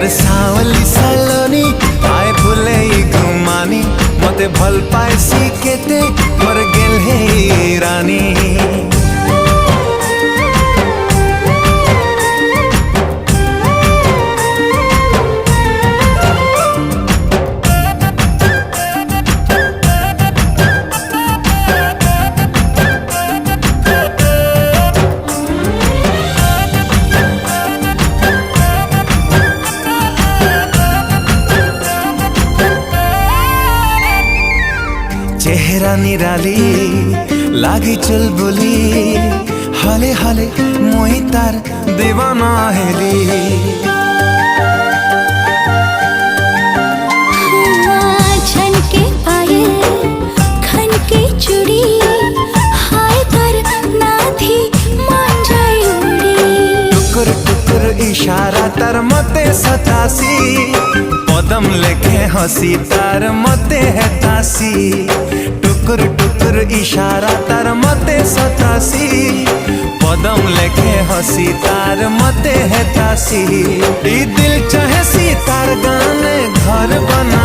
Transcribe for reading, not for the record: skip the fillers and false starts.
मोर सावली सलोनी आए फुले घुमानी मते भल पाइसी केते मोर गेल हे रानी। चेहरा निराली लागी चुलबुली हले हले मोहि तार दीवाना हेली। छन के पायल खन के चूड़ी हाय कर नाथी मान जाई उड़ी। टुकुर टुकुर इशारा तार मते सतासी पदम लेखे हंसी तार मते है तासी। टुकुर टुकुर इशारा तार मते सतासी पदम लेखे हंसी तार मते है तासी। दिल चाहे सी तार गाने घर बना